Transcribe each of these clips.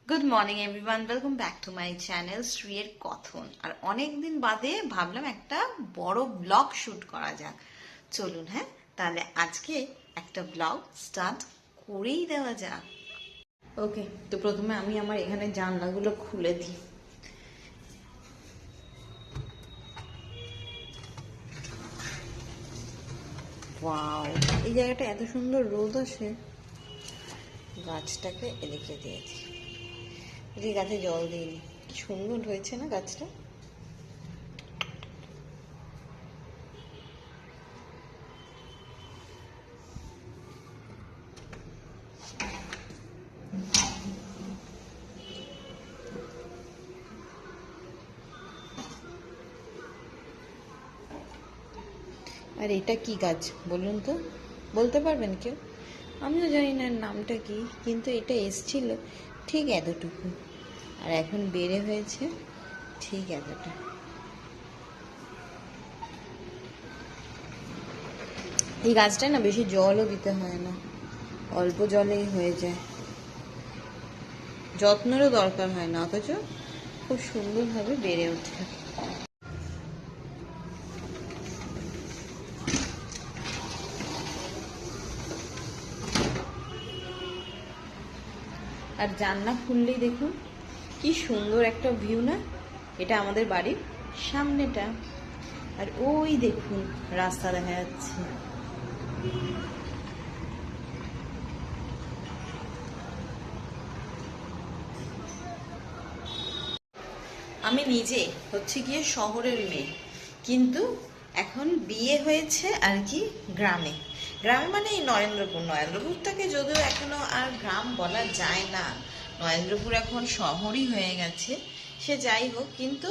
Good morning everyone, welcome back to my channel শ্রীয়ের কথন। আর অনেকদিন বাদে ভাবলাম একটা বড় ব্লগ শুট করা যাক। চলুন, হ্যাঁ তাহলে আজকে একটা ব্লগ স্টার্ট করেই দেওয়া যাক। ওকে, তো প্রথমে আমি আমার এখানে জানলাগুলো খুলে দিই। ওয়াও, এই জায়গাটা এত সুন্দর রোদ আসে। গাছটাকে এদিকে দিয়ে দিই, যে গাছে জল দিইনি। কি সুন্দর হয়েছে না গাছটা। আর এটা কি গাছ বলুন তো, বলতে পারবেন কেউ? আমিও জানি না নামটা কি, কিন্তু এটা এসছিল ঠিক এতটুকু, আর এখন বেড়ে হয়েছে ঠিক এতটা। এই গাছটায় না বেশি জলও দিতে হয় না, অল্প জলেই হয়ে যায়, যত্নেরও দরকার হয় না, অথচ খুব সুন্দরভাবে বেড়ে ওঠে। আর জানলা খুললেই দেখুন কি সুন্দর একটা ভিউ না। এটা আমাদের বাড়ির সামনেটা, আর ওই দেখুন রাস্তা দেখা যাচ্ছে। আমি নিজে হচ্ছে গিয়ে শহরের মেয়ে, কিন্তু এখন বিয়ে হয়েছে আর কি গ্রামে। গ্রামে মানে এই নরেন্দ্রপুরটাকে যদিও এখনো আর গ্রাম বলা যায় না, নরেন্দ্রপুর এখন শহরই হয়ে গেছে। সে যাই হোক, কিন্তু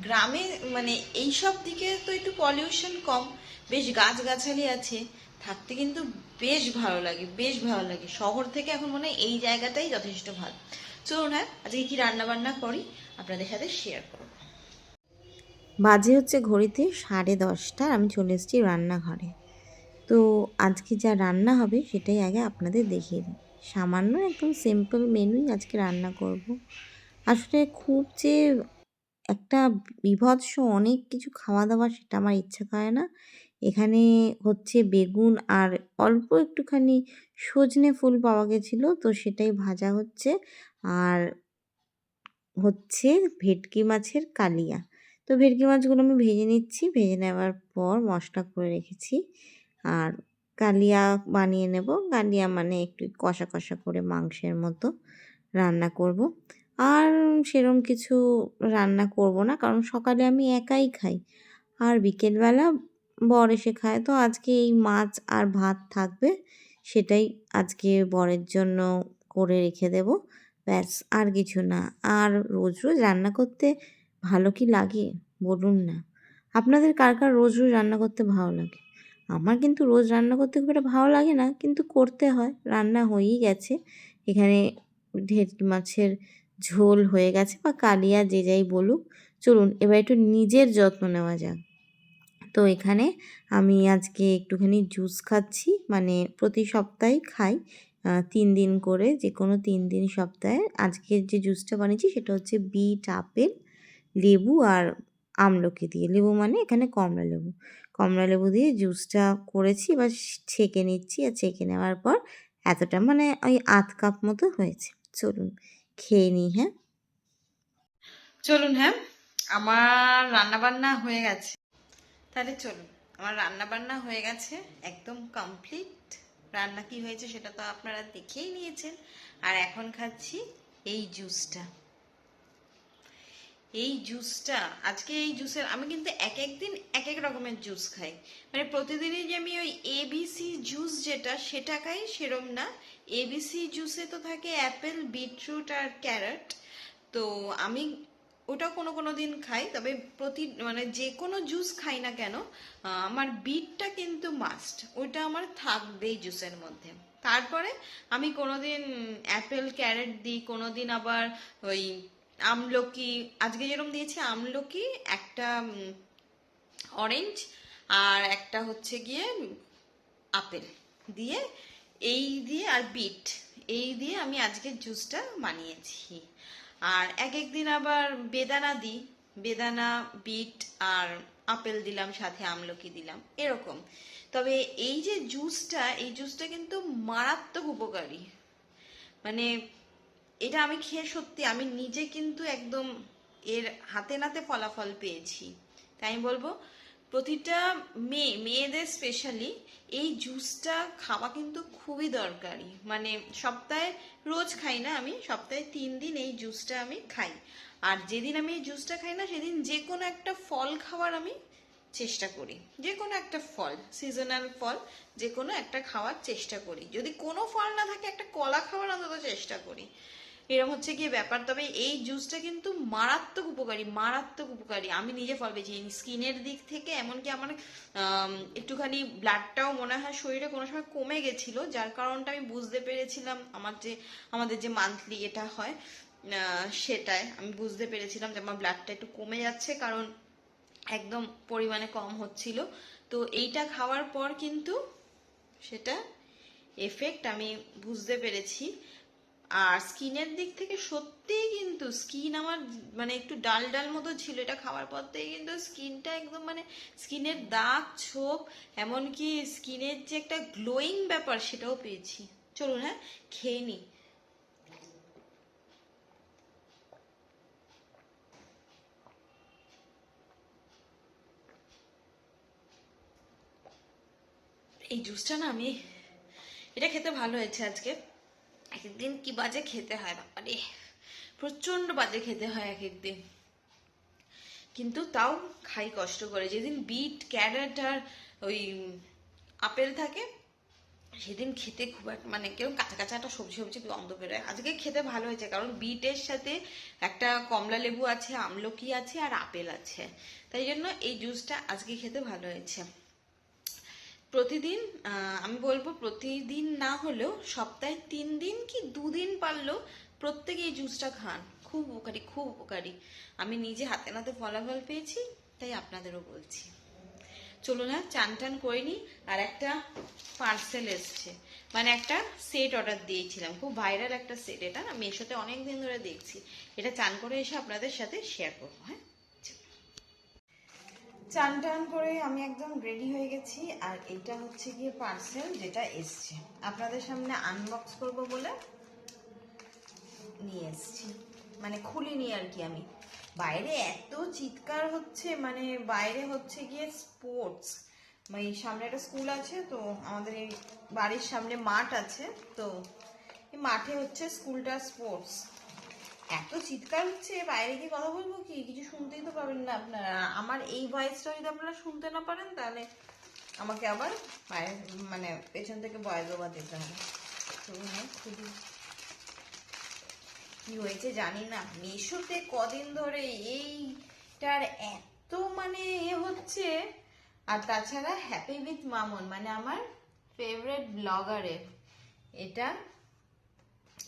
গ্রামে মানে এইসব দিকে তো একটু পলিউশন কম, বেশ গাছগাছালি আছে, থাকতে কিন্তু বেশ ভালো লাগে, বেশ ভালো লাগে। শহর থেকে এখন মনে হয় এই জায়গাটাই যথেষ্ট ভালো। চলুন, হ্যাঁ আজকে কি রান্না বান্না করি আপনাদের সাথে শেয়ার করব। বাজে হচ্ছে ঘড়িতে 10:30, আমি চলে এসেছি রান্নাঘরে। তো আজকে যা রান্না হবে সেটাই আগে আপনাদের দেখিয়ে দিই। সামান্য একদম সিম্পল মেনুই আজকে রান্না করব। আসলে খুব যে একটা বীভৎস অনেক কিছু খাওয়া দাওয়া সেটা আমার ইচ্ছা করে না। এখানে হচ্ছে বেগুন আর অল্প একটুখানি সজনে ফুল পাওয়া গেছিলো, তো সেটাই ভাজা হচ্ছে। আর হচ্ছে ভেটকি মাছের কালিয়া। তো ভেটকি মাছগুলো আমি ভেজে নিচ্ছি, ভেজে নেওয়ার পর মশলা করে রেখেছি। আর কালিয়া বানিয়ে নেব। কালিয়া মানে একটু কষা কষা করে মাংসের মতো রান্না করব। আর সেরকম কিছু রান্না করব না, কারণ সকালে আমি একাই খাই, আর বিকেলবেলা বর এসে খায়। তো আজকে এই মাছ আর ভাত থাকবে, সেটাই আজকে বরের জন্য করে রেখে দেব, ব্যাস আর কিছু না। আর রোজ রোজ রান্না করতে ভালো কি লাগে বলুন না? আপনাদের কার কার রোজ রোজ রান্না করতে ভালো লাগে? আমার কিন্তু রোজ রান্না করতে খুব একটা ভালো লাগে না, কিন্তু করতে হয়, রান্না হয়েই গেছে। এখানে ভেটকি মাছের ঝোল হয়ে গেছে, বা কালিয়া যে যাই বলুক। চলুন এবার একটু নিজের যত্ন নেওয়া যাক। তো এখানে আমি আজকে একটুখানি জুস খাচ্ছি, মানে প্রতি সপ্তাহেই খাই 3 দিন করে, যে কোনো 3 দিন সপ্তাহে। আজকের যে জুসটা বানিয়েছি সেটা হচ্ছে বিট, আপেল, লেবু আর আমলকি দিয়ে। লেবু মানে এখানে কমলা লেবু, কমলা লেবু দিয়ে জুসটা করেছি। এবার ছেঁকে নিচ্ছি, আর ছেঁকে নেওয়ার পর এতটা মানে ওই 1/2 কাপ মতো হয়েছে। চলুন খেয়ে নিই। হ্যাঁ চলুন, হ্যাঁ আমার রান্নাবান্না হয়ে গেছে। তাহলে চলুন, আমার রান্না বান্না হয়ে গেছে, একদম কমপ্লিট। রান্না কি হয়েছে সেটা তো আপনারা দেখেই নিয়েছেন। আর এখন খাচ্ছি এই জুসটা। এই জুসটা আজকে, এই জুসের আমি কিন্তু এক এক দিন এক এক রকমের জুস খাই, মানে প্রতিদিনই যে আমি ওই এবিসি জুস যেটা সেটা খাই সেরম না। এবিসি জুসে তো থাকে অ্যাপেল, বিটরুট আর ক্যারট। তো আমি ওটা কোনো কোনো দিন খাই, তবে মানে যে কোনো জুস খাই না কেন, আমার বিটটা কিন্তু মাস্ট, ওইটা আমার থাকবেই জুসের মধ্যে। তারপরে আমি কোনোদিন অ্যাপেল ক্যারট দিই, কোনোদিন আবার ওই আমলকি, আজকে যেরকম দিয়েছি আমলকি, একটা অরেঞ্জ, আর একটা হচ্ছে গিয়ে আপেল দিয়ে, এই দিয়ে আর বিট, এই দিয়ে আমি আজকে জুসটা বানিয়েছি। আর এক একদিন আবার বেদানা দিই, বেদানা, বিট আর আপেল দিলাম, সাথে আমলকি দিলাম, এরকম। তবে এই যে জুসটা, এই জুসটা কিন্তু মারাত্মক উপকারী। মানে এটা আমি খেয়ে সত্যি আমি নিজে কিন্তু একদম এর হাতে নাতে ফলাফল পেয়েছি। তাই আমি বলবো প্রতিটা মেয়েদের স্পেশালি এই জুসটা খাওয়া কিন্তু খুবই দরকারি। মানে সপ্তাহে, রোজ খাই না আমি, সপ্তাহে 3 দিন এই জুসটা আমি খাই। আর যেদিন আমি এই জুসটা খাই না সেদিন যে কোনো একটা ফল খাওয়ার আমি চেষ্টা করি, যে কোনো একটা ফল, সিজনাল ফল যে কোনো একটা খাওয়ার চেষ্টা করি। যদি কোনো ফল না থাকে একটা কলা খাওয়ার অন্তত চেষ্টা করি, এরকম হচ্ছে গিয়ে ব্যাপার। তবে এই জুসটা কিন্তু মারাত্মক উপকারী, মারাত্মক উপকারী। আমি নিজে ফল পেয়েছি স্কিনের দিক থেকে, এমনকি আমার একটুখানি ব্লাডটাও মনে হয় শরীরে কোনো সময় কমে গেছিল, যার কারণটা আমি বুঝতে পেরেছিলাম। আমাদের যে মান্থলি এটা হয়, সেটাই আমি বুঝতে পেরেছিলাম যে আমার ব্লাডটা একটু কমে যাচ্ছে, কারণ একদম পরিমাণে কম হচ্ছিল। তো এইটা খাওয়ার পর কিন্তু সেটা এফেক্ট আমি বুঝতে পেরেছি। আর স্কিনের দিক থেকে সত্যিই কিন্তু স্কিন আমার মানে একটু ডাল ডাল মতো ছিল, এটা খাওয়ার পর থেকে কিন্তু স্কিনটা একদম মানে স্কিনের দাগ ছোপ, এমনকি স্কিনের যে একটা গ্লোয়িং ব্যাপার সেটাও পেয়েছি। চলুন হ্যাঁ খেয়ে নিই। এই জুসটা না আমি, এটা খেতে ভালো হয়েছে আজকে। এক একদিন কি বাজে খেতে হয় বাবারে, প্রচন্ড বাজে খেতে হয় এক একদিন, কিন্তু তাও খাই কষ্ট করে। যেদিন বিট, ক্যারট আর ওই আপেল থাকে সেদিন খেতে খুব একটা মানে কেরকম কাঁচা কাঁচা একটা সবজি সবজি গন্ধ বেরোয়। আজকে খেতে ভালো হয়েছে কারণ বিটের সাথে একটা কমলা লেবু আছে, আমলকি আছে আর আপেল আছে, তাই জন্য এই জুসটা আজকে খেতে ভালো হয়েছে। প্রতিদিন আমি বলবো প্রতিদিন না হলেও সপ্তাহে 3 দিন কি 2 দিন পারলেও প্রত্যেকে এই জুসটা খান, খুব উপকারী, খুব উপকারী। আমি নিজে হাতে নাতে ফলাফল পেয়েছি, তাই আপনাদেরও বলছি। চলুন না চান টান করে নিই। আর একটা পার্সেল এসছে, মানে একটা সেট অর্ডার দিয়েছিলাম, খুব ভাইরাল একটা সেট, এটা না মেশোতে অনেকদিন ধরে দেখছি। এটা চান করে এসে আপনাদের সাথে শেয়ার করবো। হ্যাঁ, চান টান করে আমি একদম রেডি হয়ে গেছি। আর এটা হচ্ছে গিয়ে পার্সেল যেটা এসছে, আপনাদের সামনে আনবক্স করব বলে নিয়ে এসছি, মানে খুলিনি আর কি। আমি বাইরে এত চিৎকার হচ্ছে, মানে বাইরে হচ্ছে গিয়ে স্পোর্টস, মানে সামনে একটা স্কুল আছে, তো আমাদের এই বাড়ির সামনে মাঠ আছে, তো এই মাঠে হচ্ছে স্কুলটা স্পোর্টস। এত চিৎকার হচ্ছে, বাইরে গিয়ে কথা বলবো কি, কিছু শুনতেই তো পাবেন না আপনারা। আমার এই ভয়েসটা যদি আপনারা শুনতে না পারেন তাহলে আমাকে আবার মানে পেছন থেকে ভয়েস ওভার দিতে হবে। খুবই কি হয়েছে জানি না, মিশোতে কদিন ধরে এইটার এত মানে হচ্ছে। আর তাছাড়া হ্যাপি উইথ মামুন, মানে আমার ফেভারিট ব্লগারের এটা,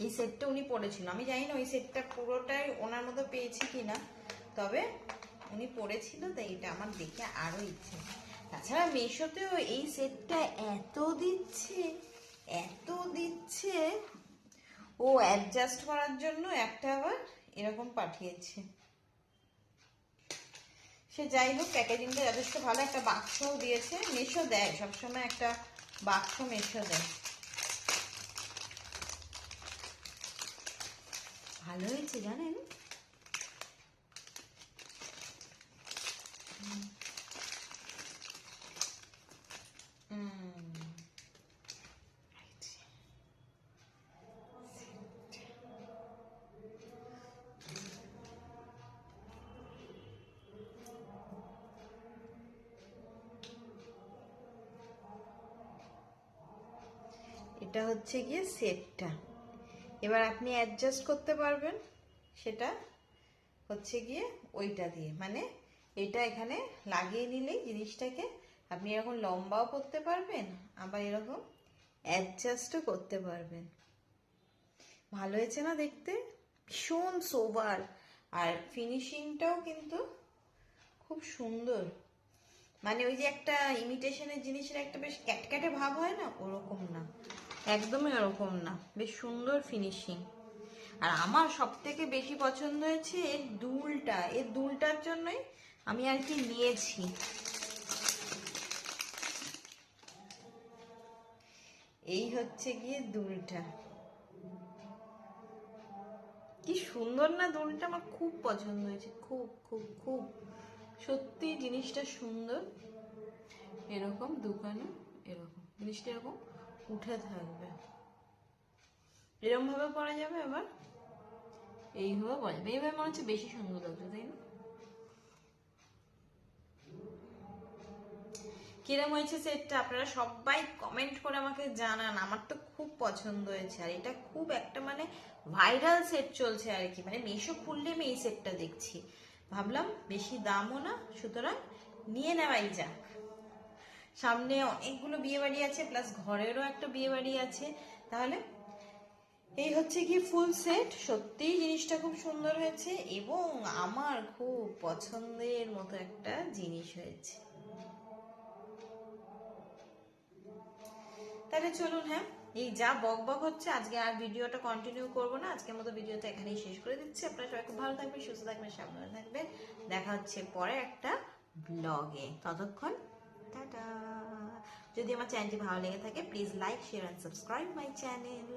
এই সেটটা উনি পরেছিল। আমি জানি না ওই সেটটা পুরোটাই ওনার মতো পেয়েছি কিনা, তবে উনি পরেছিল, তাই এটা আমার দেখে আরো ইচ্ছে। তাছাড়া মেশোতেও এই সেটটা এত দিচ্ছে, এত দিচ্ছে। ও অ্যাডজাস্ট করার জন্য একটা আবার এরকম পাঠিয়েছে। সে যাই হোক, প্যাকেজিংটা যথেষ্ট ভালো, একটা বাক্সও দিয়েছে। মেশো দেয় সবসময় একটা বাক্স, মেশো দেয়। ভালো হয়েছে জানেন। এটা হচ্ছে গিয়ে সেটটা, এবার আপনি অ্যাডজাস্ট করতে পারবেন। সেটা হচ্ছে গিয়ে ওইটা দিয়ে, মানে এটা এখানে লাগিয়ে নিলেই জিনিসটাকে আপনি এরকম লম্বাও করতে পারবেন, আবার এরকম অ্যাডজাস্টও করতে পারবেন। ভালো হয়েছে না দেখতে, ভীষণ সোবার। আর ফিনিশিংটাও কিন্তু খুব সুন্দর, মানে ওই যে একটা ইমিটেশনের জিনিসের একটা বেশ ক্যাটক্যাটে ভাব হয় না, ওরকম না, একদমই এরকম না, বেশ সুন্দর ফিনিশিং। আর আমার সব থেকে বেশি পছন্দ হয়েছে এর দুলটা, এর দুলটার জন্যই আমি আর কি নিয়েছি। এই হচ্ছে গিয়ে দুলটা, কি সুন্দর না দুলটা, আমার খুব পছন্দ হয়েছে, খুব খুব খুব সত্যি জিনিসটা সুন্দর। এরকম দোকানে এরকম জিনিসটা এরকম উঠে থাকবে, এরকম ভাবে পরা যাবে, আবার এইভাবে পরা যাবে, এইভাবে মনে হচ্ছে বেশি সুন্দর লাগছে, তাই না? কিরম হয়েছে সেটটা আপনারা সবাই কমেন্ট করে আমাকে জানান, আমার তো খুব পছন্দ হয়েছে। আর এটা খুব একটা মানে ভাইরাল সেট চলছে আর কি, মানে মিশো খুললে আমি এই সেটটা দেখছি, ভাবলাম বেশি দামও না, সুতরাং নিয়ে নেওয়াই যাক। সামনে অনেকগুলো বিয়ে বাড়ি আছে, প্লাস ঘরেরও একটা বিয়ে বাড়ি আছে, তাহলে এই হচ্ছে কি ফুল সেট। সত্যিই জিনিসটা খুব সুন্দর হয়েছে এবং আমার খুব পছন্দের মতো একটা জিনিস হয়েছে। তাহলে চলুন, হ্যাঁ এই যা বক বক হচ্ছে, আজকে আর ভিডিওটা কন্টিনিউ করবো না, আজকের মতো ভিডিওটা এখানেই শেষ করে দিচ্ছি। আপনারা সবাই খুব ভালো থাকবেন, সুস্থ থাকবেন, সাবধানে থাকবেন। দেখা হচ্ছে পরে একটা ব্লগে, ততক্ষণ টাটা। যদি আমার চ্যানেলটি ভালো লেগে থাকে please like, share and subscribe my channel.